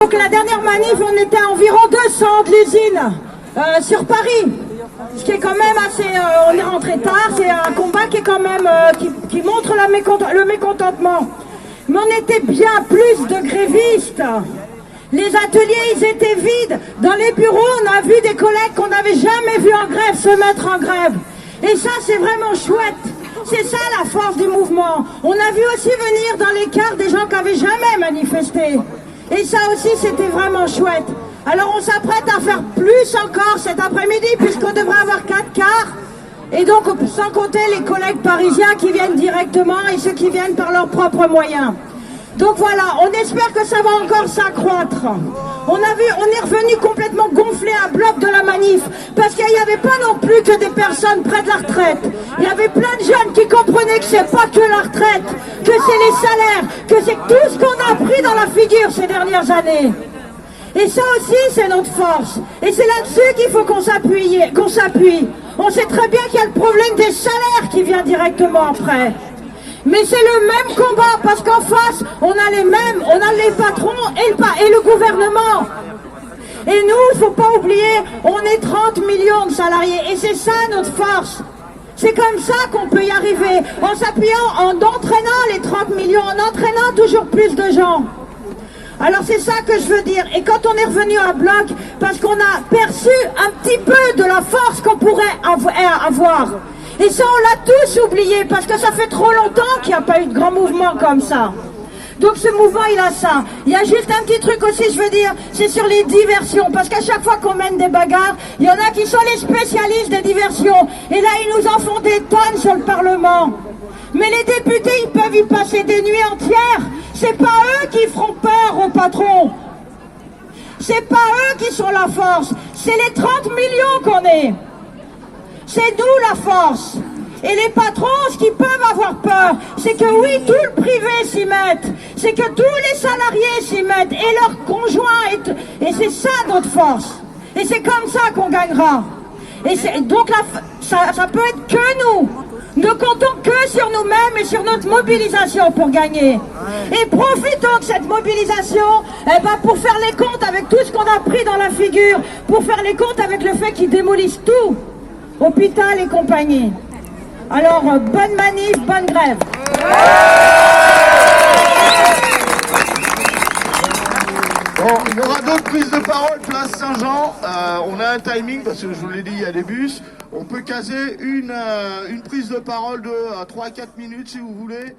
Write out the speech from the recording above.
Donc la dernière manif, on était à environ 200 de l'usine sur Paris. Ce qui est quand même assez... on est rentré tard, c'est un combat qui est quand même... qui montre le mécontentement. Mais on était bien plus de grévistes. Les ateliers, ils étaient vides. Dans les bureaux, on a vu des collègues qu'on n'avait jamais vus en grève se mettre en grève. Et ça, c'est vraiment chouette. C'est ça la force du mouvement. On a vu aussi venir dans les cars des gens qui n'avaient jamais manifesté. Et ça aussi, c'était vraiment chouette. Alors on s'apprête à faire plus encore cet après-midi, puisqu'on devrait avoir 4 cars. Et donc, sans compter les collègues parisiens qui viennent directement et ceux qui viennent par leurs propres moyens. Donc voilà, on espère que ça va encore s'accroître. On est revenu complètement gonflé à bloc de la manif, parce qu'il n'y avait pas non plus que des personnes près de la retraite. Il y avait plein de jeunes qui comprenaient que c'est pas que la retraite, que c'est les salaires, que c'est tout ce qu'on a pris dans la figure ces dernières années. Et ça aussi, c'est notre force. Et c'est là-dessus qu'il faut qu'on s'appuie. On sait très bien qu'il y a le problème des salaires qui vient directement après. Mais c'est le même combat, parce qu'en face, on a les mêmes, on a les patrons et le gouvernement. Et nous, il ne faut pas oublier, on est 30 millions de salariés, et c'est ça notre force. C'est comme ça qu'on peut y arriver, en s'appuyant, en entraînant les 30 millions, en entraînant toujours plus de gens. Alors c'est ça que je veux dire. Et quand on est revenu à bloc, parce qu'on a perçu un petit peu de la force qu'on pourrait avoir. Et ça, on l'a tous oublié, parce que ça fait trop longtemps qu'il n'y a pas eu de grand mouvement comme ça. Donc ce mouvement, il a ça. Il y a juste un petit truc aussi, je veux dire, c'est sur les diversions. Parce qu'à chaque fois qu'on mène des bagarres, il y en a qui sont les spécialistes des diversions. Et là, ils nous en font des tonnes sur le Parlement. Mais les députés, ils peuvent y passer des nuits entières. C'est pas eux qui feront peur aux patrons. C'est pas eux qui sont la force. C'est les 30 millions qu'on est. C'est nous la force. Et les patrons, ce qu'ils peuvent avoir peur, c'est que oui, tout le privé s'y mette. C'est que tous les salariés s'y mettent. Et leurs conjoints. Et c'est ça notre force. Et c'est comme ça qu'on gagnera. Et donc ça peut être que nous. Ne comptons que sur nous-mêmes et sur notre mobilisation pour gagner. Et profitons de cette mobilisation pour faire les comptes avec tout ce qu'on a pris dans la figure, pour faire les comptes avec le fait qu'ils démolissent tout, hôpital et compagnie. Alors, bonne manif, bonne grève. Bon, il y aura d'autres prises de parole, place Saint-Jean. On a un timing, parce que je vous l'ai dit, il y a des bus. On peut caser une prise de parole de 3 à 4 minutes si vous voulez.